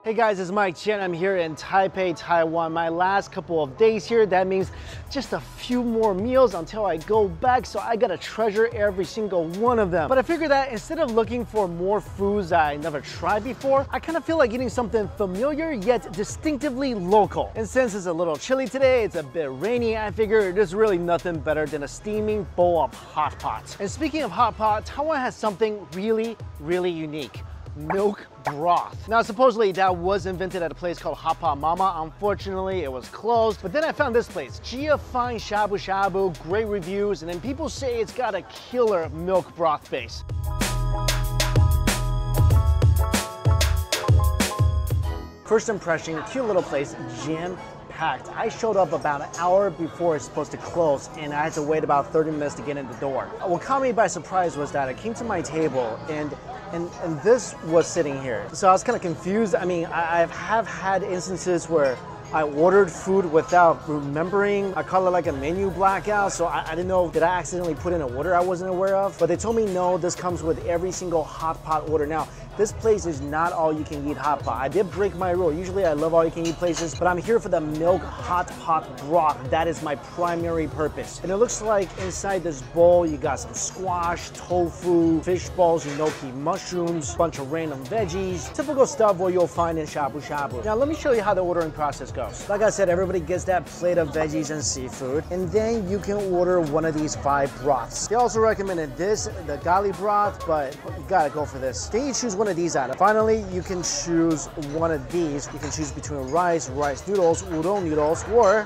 Hey guys, it's Mike Chen. I'm here in Taipei, Taiwan. My last couple of days here, that means just a few more meals until I go back, so I gotta treasure every single one of them. But I figured that instead of looking for more foods that I never tried before, I kind of feel like eating something familiar yet distinctively local. And since it's a little chilly today, it's a bit rainy, I figure there's really nothing better than a steaming bowl of hot pot. And speaking of hot pot, Taiwan has something really unique. Milk broth. Now, supposedly that was invented at a place called Hot Pot Mama. Unfortunately, it was closed. But then I found this place, Gia Fine Shabu Shabu, great reviews, and then people say it's got a killer milk broth base. First impression, cute little place, jam-packed. I showed up about an hour before it's supposed to close, and I had to wait about 30 minutes to get in the door. What caught me by surprise was that I came to my table and this was sitting here. So I was kind of confused. I mean, I have had instances where I ordered food without remembering. I call it like a menu blackout, so I didn't know, did I accidentally put in an order I wasn't aware of? But they told me no, this comes with every single hot pot order. Now, this place is not all you can eat hot pot. I did break my rule. Usually I love all you can eat places, but I'm here for the milk hot pot broth. That is my primary purpose. And it looks like inside this bowl, you got some squash, tofu, fish balls, enoki mushrooms, bunch of random veggies, typical stuff what you'll find in shabu shabu. Now let me show you how the ordering process goes. Like I said, everybody gets that plate of veggies and seafood, and then you can order one of these 5 broths. They also recommended this, the gali broth, but you gotta go for this. Then you choose one of these out. Finally, you can choose one of these. You can choose between rice noodles, udon noodles, or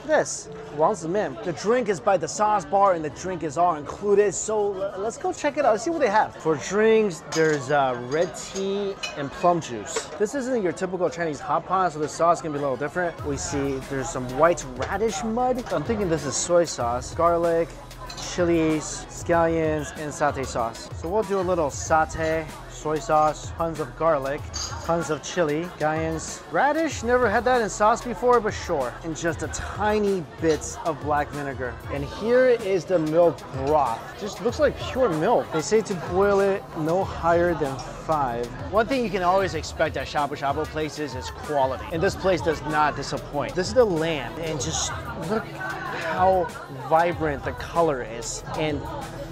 this, wangzimen. The drink is by the sauce bar and the drink is all included. So let's go check it out. Let's see what they have. For drinks, there's red tea and plum juice. This isn't your typical Chinese hot pot, so the sauce can be a little different. We see there's some white radish mud. I'm thinking this is soy sauce, garlic, chilies, scallions, and satay sauce. So we'll do a little satay, soy sauce, tons of garlic, tons of chili, scallions, radish. Never had that in sauce before, but sure. And just a tiny bit of black vinegar. And here is the milk broth. Just looks like pure milk. They say to boil it no higher than 5. One thing you can always expect at shabu shabu places is quality. And this place does not disappoint. This is the lamb, and just look how vibrant the color is. And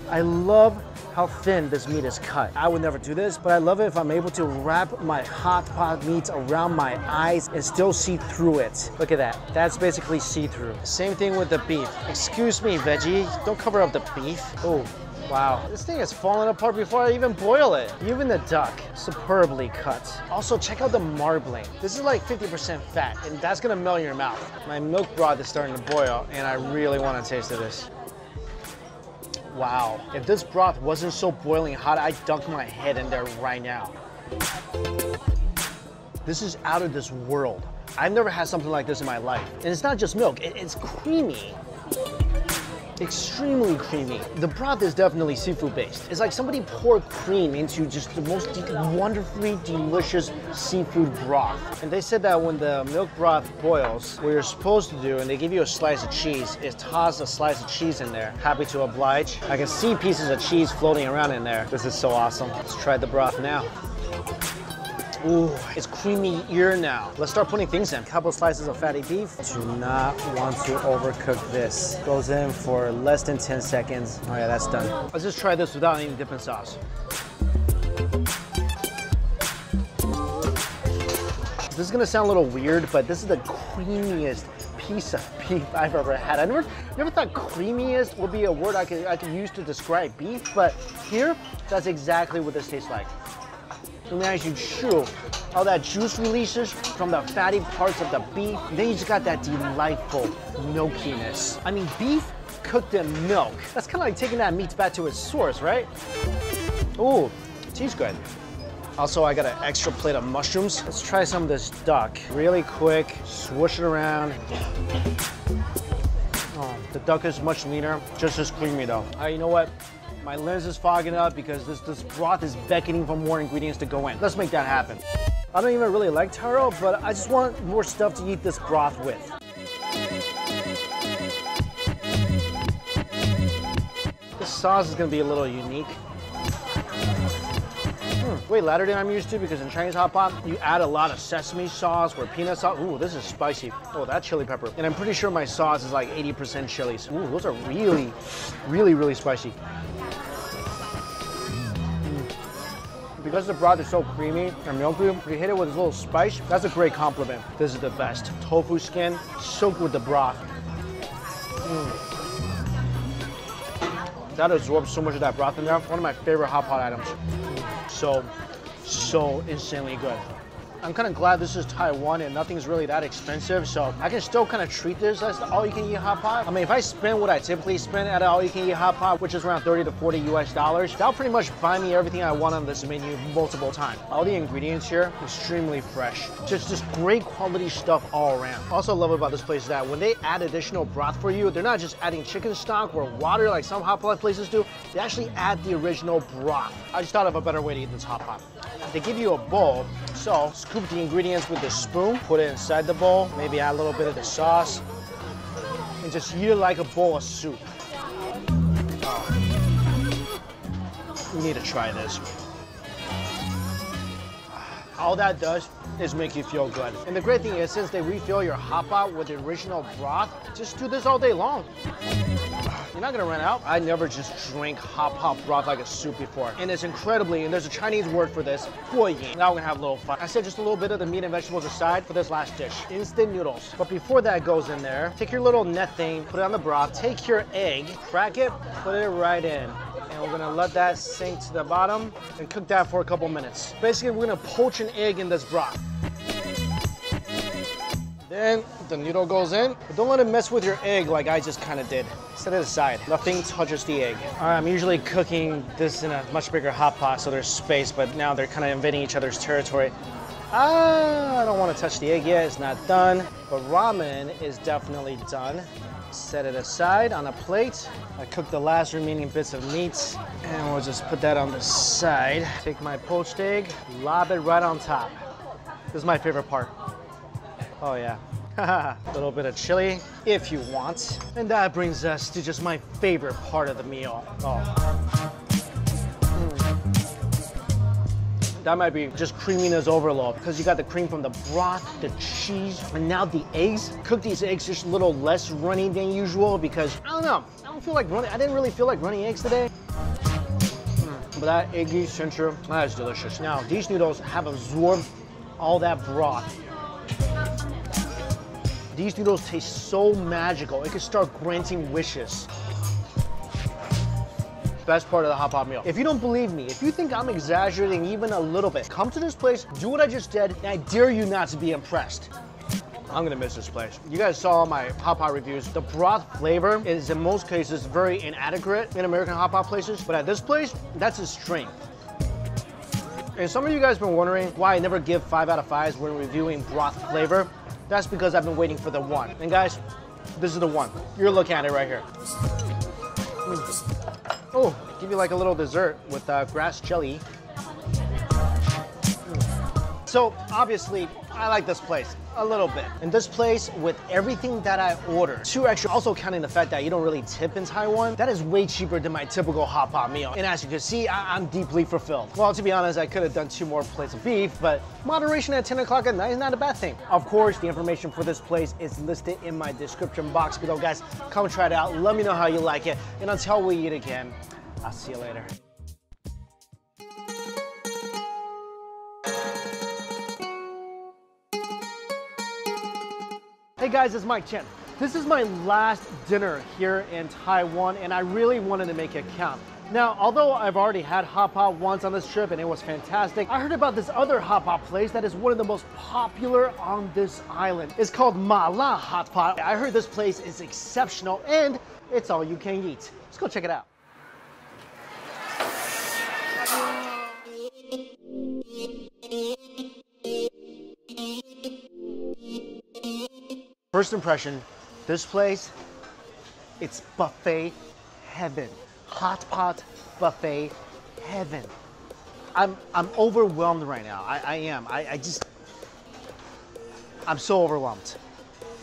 I love how thin this meat is cut. I would never do this, but I love it if I'm able to wrap my hot pot meat around my eyes and still see through it. Look at that. That's basically see-through. Same thing with the beef. Excuse me, veggie. Don't cover up the beef. Oh, wow. This thing is falling apart before I even boil it. Even the duck, superbly cut. Also, check out the marbling. This is like 50% fat, and that's gonna melt in your mouth. My milk broth is starting to boil, and I really want a taste of this. Wow, if this broth wasn't so boiling hot, I'd dunk my head in there right now. This is out of this world. I've never had something like this in my life. And it's not just milk, it's creamy. Extremely creamy. The broth is definitely seafood based. It's like somebody poured cream into just the most wonderfully delicious seafood broth. And they said that when the milk broth boils, what you're supposed to do, and they give you a slice of cheese, is toss a slice of cheese in there. Happy to oblige. I can see pieces of cheese floating around in there. This is so awesome. Let's try the broth now. Ooh, it's creamier now. Let's start putting things in. A couple slices of fatty beef. Do not want to overcook this. Goes in for less than 10 seconds. Oh yeah, that's done. Let's just try this without any dipping sauce. This is gonna sound a little weird, but this is the creamiest piece of beef I've ever had. I never thought creamiest would be a word I could use to describe beef, but here, that's exactly what this tastes like. And then as you chew, all that juice releases from the fatty parts of the beef. Then you just got that delightful milkiness. I mean, beef cooked in milk. That's kind of like taking that meat back to its source, right? Ooh, tastes good. Also, I got an extra plate of mushrooms. Let's try some of this duck. Really quick, swoosh it around. Oh, the duck is much leaner, just as creamy though. You know what? My lens is fogging up because this broth is beckoning for more ingredients to go in. Let's make that happen. I don't even really like taro, but I just want more stuff to eat this broth with. This sauce is gonna be a little unique. Way lighter than I'm used to because in Chinese hot pot, you add a lot of sesame sauce or peanut sauce. Ooh, this is spicy. Oh, that chili pepper. And I'm pretty sure my sauce is like 80% chilies. Ooh, those are really, really, really spicy. Because the broth is so creamy and milky, you hit it with a little spice. That's a great compliment. This is the best. Tofu skin soaked with the broth. That absorbs so much of that broth in there. One of my favorite hot pot items. So insanely good. I'm kind of glad this is Taiwan and nothing's really that expensive, so I can still kind of treat this as the all-you-can-eat hot pot. I mean, if I spend what I typically spend at an all-you-can-eat hot pot, which is around 30 to 40 US dollars, that'll pretty much buy me everything I want on this menu multiple times. All the ingredients here, extremely fresh. Just great quality stuff all around. Also love about this place is that when they add additional broth for you, they're not just adding chicken stock or water like some hot pot places do. They actually add the original broth. I just thought of a better way to eat this hot pot. They give you a bowl, so scoop the ingredients with the spoon, put it inside the bowl, maybe add a little bit of the sauce, and just eat it like a bowl of soup. Oh. You need to try this. All that does is make you feel good. And the great thing is, since they refill your hot pot with the original broth, just do this all day long. You're not gonna run out. I never just drank hot pot broth like a soup before. And it's incredibly, and there's a Chinese word for this, guoyin. Now we're gonna have a little fun. I said just a little bit of the meat and vegetables aside for this last dish. Instant noodles. But before that goes in there, take your little net thing, put it on the broth, take your egg, crack it, put it right in. And we're gonna let that sink to the bottom and cook that for a couple minutes. Basically, we're gonna poach an egg in this broth. Then the noodle goes in, but don't let it mess with your egg like I just kind of did. Set it aside. Nothing touches the egg. All right, I'm usually cooking this in a much bigger hot pot, so there's space, but now they're kind of invading each other's territory. I don't want to touch the egg yet. It's not done, but ramen is definitely done. Set it aside on a plate. I cooked the last remaining bits of meat, and we'll just put that on the side. Take my poached egg, lob it right on top. This is my favorite part. Oh yeah. A little bit of chili, if you want. And that brings us to just my favorite part of the meal. Oh. That might be just creaminess overload because you got the cream from the broth, the cheese, and now the eggs. Cook these eggs just a little less runny than usual because, I don't know, I don't feel like running. I didn't really feel like running eggs today. But that eggy center, that is delicious. Now, these noodles have absorbed all that broth. These noodles taste so magical. It could start granting wishes. Best part of the hot pot meal. If you don't believe me, if you think I'm exaggerating even a little bit, come to this place, do what I just did, and I dare you not to be impressed. I'm gonna miss this place. You guys saw my hot pot reviews. The broth flavor is in most cases very inadequate in American hot pot places, but at this place, that's its strength. And some of you guys have been wondering why I never give 5 out of 5s when reviewing broth flavor. That's because I've been waiting for the one. And guys, this is the one. You're looking at it right here. Oh, give you like a little dessert with grass jelly. So obviously, I like this place a little bit. And this place, with everything that I ordered, 2 extra, also counting the fact that you don't really tip in Taiwan, that is way cheaper than my typical hot pot meal. And as you can see, I'm deeply fulfilled. Well, to be honest, I could have done 2 more plates of beef, but moderation at 10 o'clock at night is not a bad thing. Of course, the information for this place is listed in my description box below. Guys, come try it out. Let me know how you like it. And until we eat again, I'll see you later. Hey guys, it's Mike Chen. This is my last dinner here in Taiwan, and I really wanted to make it count. Now, although I've already had hot pot once on this trip and it was fantastic, I heard about this other hot pot place that is one of the most popular on this island. It's called Mala Hot Pot. I heard this place is exceptional and it's all you can eat. Let's go check it out. First impression, this place, it's buffet heaven. Hot pot buffet heaven. I'm overwhelmed right now. I am. I'm so overwhelmed.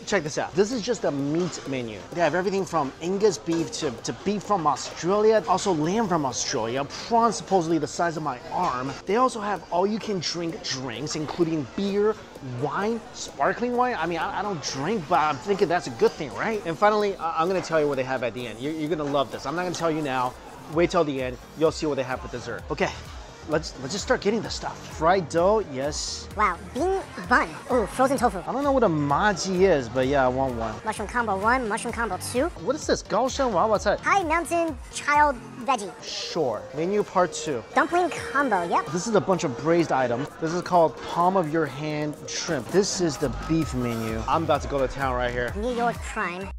check this out. This is just a meat menu. They have everything from Angus beef to beef from Australia, also lamb from Australia, prawns supposedly the size of my arm. They also have all-you-can-drink drinks, including beer, wine, sparkling wine. I mean, I don't drink, but I'm thinking that's a good thing, right? And finally, I'm gonna tell you what they have at the end. You're gonna love this. I'm not gonna tell you now. Wait till the end. You'll see what they have for dessert. Okay. Let's just start getting the stuff. Fried dough, yes. Wow, bean bun. Ooh, frozen tofu. I don't know what a maji is, but yeah, I want one. Mushroom combo 1, mushroom combo 2. What is this? Gaoshan Wawa Cai? High mountain child veggie. Sure. Menu part 2. Dumpling combo, yep. This is a bunch of braised items. This is called palm of your hand shrimp. This is the beef menu. I'm about to go to town right here. New York prime.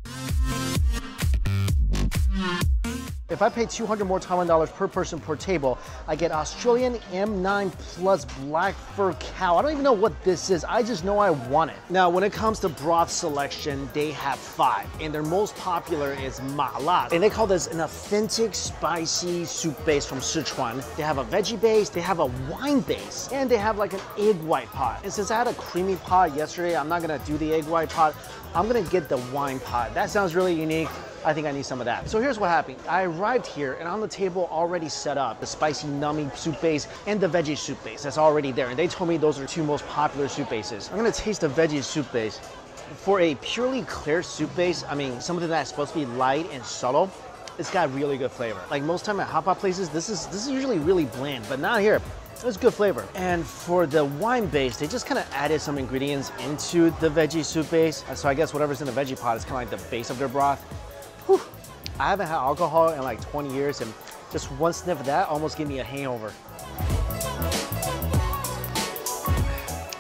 If I pay 200 more Taiwan dollars per person per table, I get Australian M9 Plus Black Fur Cow. I don't even know what this is. I just know I want it. Now, when it comes to broth selection, they have 5. And their most popular is Mala. And they call this an authentic spicy soup base from Sichuan. They have a veggie base, they have a wine base, and they have like an egg white pot. And since I had a creamy pot yesterday, I'm not gonna do the egg white pot. I'm gonna get the wine pot. That sounds really unique. I think I need some of that. So here's what happened. I arrived here and on the table already set up the spicy nummy soup base and the veggie soup base that's already there. And they told me those are 2 most popular soup bases. I'm gonna taste the veggie soup base. For a purely clear soup base, I mean, something that's supposed to be light and subtle, it's got really good flavor. Like most time at hot pot places, this is usually really bland, but not here. It's good flavor. And for the wine base, they just kind of added some ingredients into the veggie soup base. So I guess whatever's in the veggie pot is kind of like the base of their broth. Whew. I haven't had alcohol in like 20 years, and just one sniff of that almost gave me a hangover.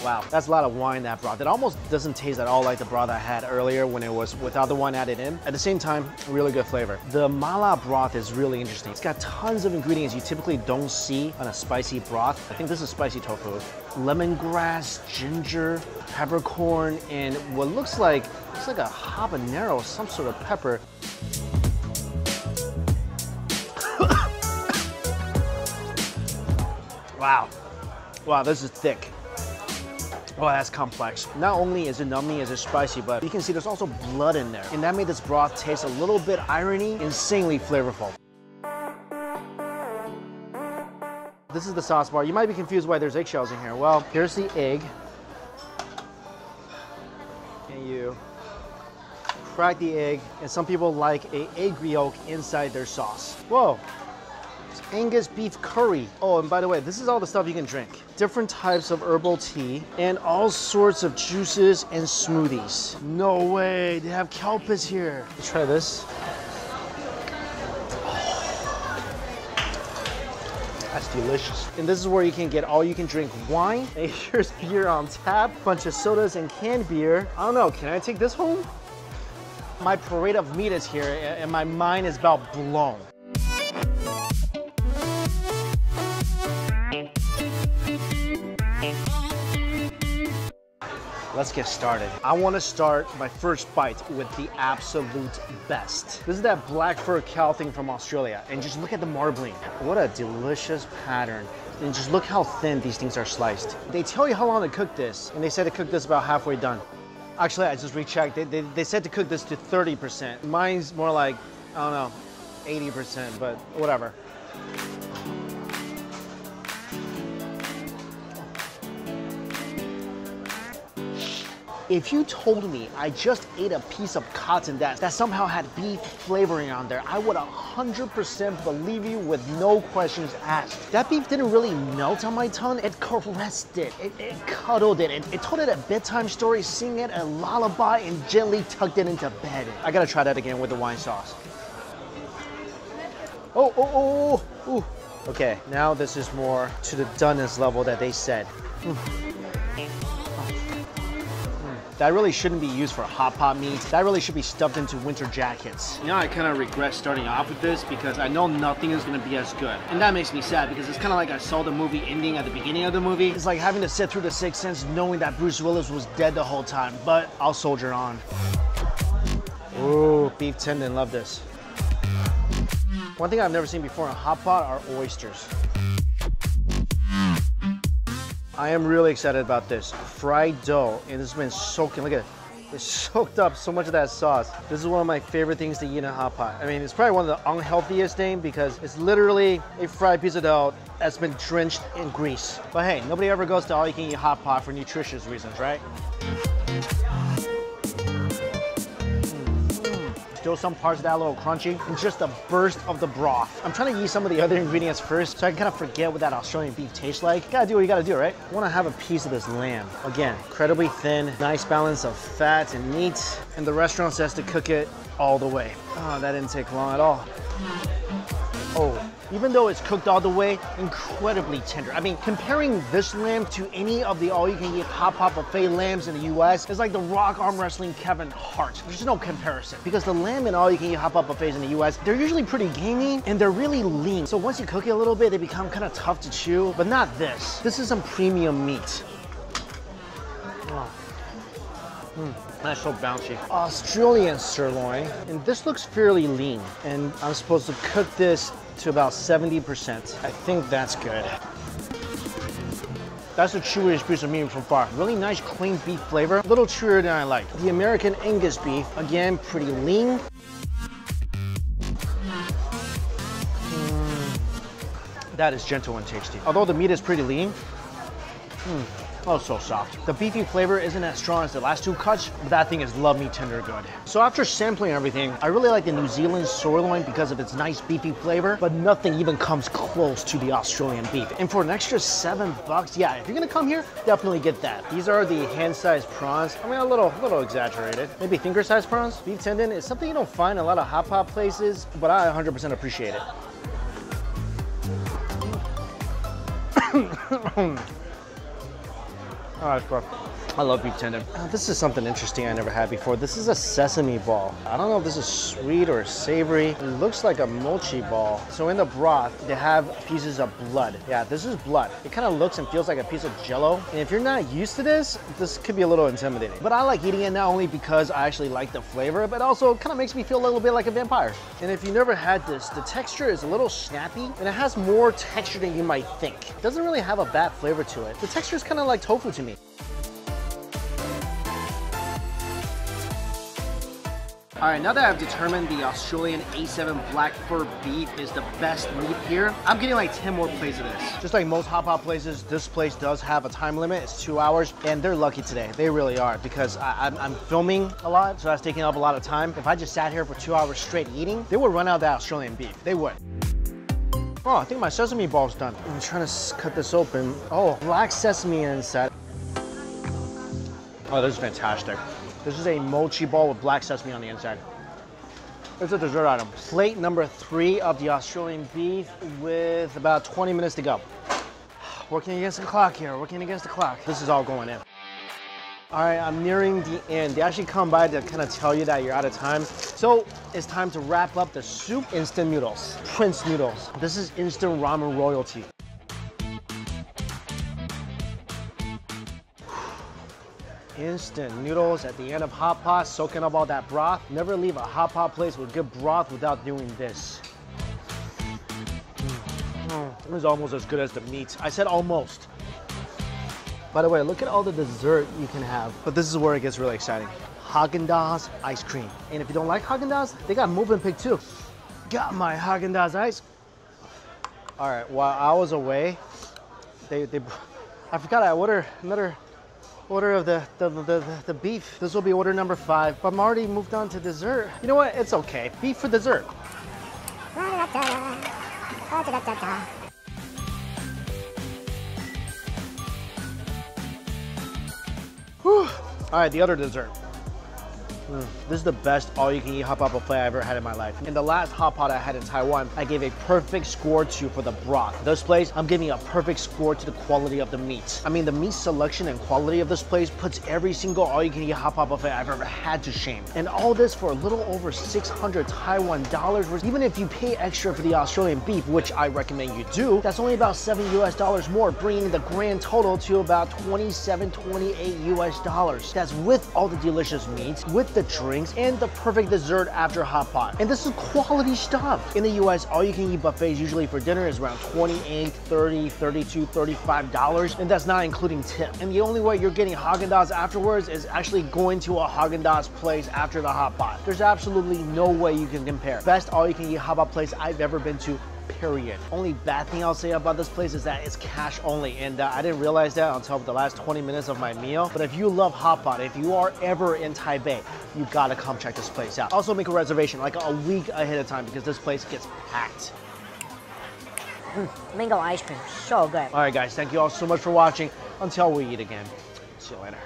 Wow, that's a lot of wine, that broth. It almost doesn't taste at all like the broth I had earlier when it was without the wine added in. At the same time, really good flavor. The mala broth is really interesting. It's got tons of ingredients you typically don't see on a spicy broth. I think this is spicy tofu. Lemongrass, ginger, peppercorn, and what looks like a habanero, some sort of pepper. Wow. Wow, this is thick. Oh, that's complex. Not only is it nummy, is it spicy, but you can see there's also blood in there. And that made this broth taste a little bit irony, insanely flavorful. This is the sauce bar. You might be confused why there's eggshells in here. Well, here's the egg. And you crack the egg. And some people like an egg yolk inside their sauce. Whoa. Angus beef curry. Oh, and by the way, this is all the stuff you can drink. Different types of herbal tea and all sorts of juices and smoothies. No way, they have kelpis here. Let's try this. That's delicious. And this is where you can get all you can drink wine. And here's beer on tap, bunch of sodas and canned beer. I don't know, can I take this home? My parade of meat is here and my mind is about blown. Let's get started. I want to start my first bite with the absolute best. This is that black fur cow thing from Australia. And just look at the marbling. What a delicious pattern. And just look how thin these things are sliced. They tell you how long to cook this, and they said to cook this about halfway done. Actually, I just rechecked. They said to cook this to 30%. Mine's more like, I don't know, 80%, but whatever. If you told me I just ate a piece of cotton that somehow had beef flavoring on there, I would 100% believe you with no questions asked. That beef didn't really melt on my tongue, it caressed it, it cuddled it, it told it a bedtime story, sing it a lullaby, and gently tucked it into bed. I gotta try that again with the wine sauce. Oh. Okay, now this is more to the doneness level that they said. That really shouldn't be used for hot pot meat. That really should be stuffed into winter jackets. You know, I kind of regret starting off with this because I know nothing is gonna be as good. And that makes me sad because it's kind of like I saw the movie ending at the beginning of the movie. It's like having to sit through The Sixth Sense knowing that Bruce Willis was dead the whole time, but I'll soldier on. Ooh, beef tendon, love this. One thing I've never seen before in a hot pot are oysters. I am really excited about this. Fried dough, and this has been soaking, look at it. It soaked up so much of that sauce. This is one of my favorite things to eat in a hot pot. I mean, it's probably one of the unhealthiest things because it's literally a fried piece of dough that's been drenched in grease. But hey, nobody ever goes to all-you-can-eat hot pot for nutritious reasons, right? Still some parts of that a little crunchy, and just a burst of the broth. I'm trying to eat some of the other ingredients first so I can kind of forget what that Australian beef tastes like. You gotta do what you gotta do, right? I wanna have a piece of this lamb. Again, incredibly thin, nice balance of fat and meat, and the restaurant says to cook it all the way. Oh, that didn't take long at all. Oh. Even though it's cooked all the way, incredibly tender. I mean, comparing this lamb to any of the all-you-can-eat hot pot buffet lambs in the US is like the Rock arm wrestling Kevin Hart. There's no comparison because the lamb in all-you-can-eat hot pot buffets in the US, they're usually pretty gamey and they're really lean. So once you cook it a little bit, they become kind of tough to chew, but not this. This is some premium meat. Oh. That's so bouncy. Australian sirloin, and this looks fairly lean, and I'm supposed to cook this to about 70%. I think that's good. That's the chewiest piece of meat from far. Really nice, clean beef flavor. A little chewier than I like. The American Angus beef, again, pretty lean. That is gentle and tasty. Although the meat is pretty lean, oh, so soft. The beefy flavor isn't as strong as the last two cuts, but that thing is love me tender good. So after sampling everything, I really like the New Zealand sirloin because of its nice beefy flavor, but nothing even comes close to the Australian beef. And for an extra $7, yeah, if you're gonna come here, definitely get that. These are the hand-sized prawns. I mean, a little exaggerated. Maybe finger-sized prawns. Beef tendon is something you don't find in a lot of hot pot places, but I 100% appreciate it. Oh, that's rough. I love beef tendon. This is something interesting I never had before. This is a sesame ball. I don't know if this is sweet or savory. It looks like a mochi ball. So in the broth, they have pieces of blood. Yeah, this is blood. It kind of looks and feels like a piece of jello. And if you're not used to this, this could be a little intimidating. But I like eating it not only because I actually like the flavor, but also kind of makes me feel a little bit like a vampire. And if you never had this, the texture is a little snappy and it has more texture than you might think. It doesn't really have a bad flavor to it. The texture is kind of like tofu to me. All right, now that I've determined the Australian A7 black fur beef is the best meat here, I'm getting like 10 more plates of this. Just like most hot pot places, this place does have a time limit. It's 2 hours, and they're lucky today. They really are, because I'm filming a lot, so that's taking up a lot of time. If I just sat here for 2 hours straight eating, they would run out of that Australian beef. They would. Oh, I think my sesame ball's done. I'm trying to cut this open. Oh, black sesame inside. Oh, this is fantastic. This is a mochi ball with black sesame on the inside. It's a dessert item. Plate number 3 of the Australian beef with about 20 minutes to go. Working against the clock here, working against the clock. This is all going in. All right, I'm nearing the end. They actually come by to kind of tell you that you're out of time. So it's time to wrap up the soup. Instant noodles, Prince noodles. This is instant ramen royalty. Instant noodles at the end of hot pot, soaking up all that broth. Never leave a hot pot place with good broth without doing this. It was almost as good as the meat. I said almost. By the way, look at all the dessert you can have. But this is where it gets really exciting. Haagen-Dazs ice cream. And if you don't like Haagen-Dazs, they got Mövenpick too. Got my Haagen-Dazs ice. All right, while I was away, I forgot I ordered another order of the beef. This will be order number 5, but I'm already moved on to dessert. You know what? It's okay. Beef for dessert. Whew. All right, the other dessert. This is the best all-you-can-eat hot pot buffet I've ever had in my life. In the last hot pot I had in Taiwan, I gave a perfect score to for the broth. This place, I'm giving a perfect score to the quality of the meat. I mean, the meat selection and quality of this place puts every single all-you-can-eat hot pot buffet I've ever had to shame. And all this for a little over 600 Taiwan dollars, which even if you pay extra for the Australian beef, which I recommend you do, that's only about $7 US more, bringing the grand total to about 27, 28 US dollars. That's with all the delicious meats, with the drinks, and the perfect dessert after hot pot. And this is quality stuff. In the US, all you can eat buffets usually for dinner is around $28, $30, $32, $35, and that's not including tip. And the only way you're getting Haagen-Dazs afterwards is actually going to a Haagen-Dazs place after the hot pot. There's absolutely no way you can compare. Best all-you-can-eat hot pot place I've ever been to, period. Only bad thing I'll say about this place is that it's cash only, and I didn't realize that until the last 20 minutes of my meal. But if you love hot pot, if you are ever in Taipei, you gotta come check this place out. Also make a reservation like a week ahead of time because this place gets packed. Mango ice cream, so good. All right guys, thank you all so much for watching. Until we eat again, see you later.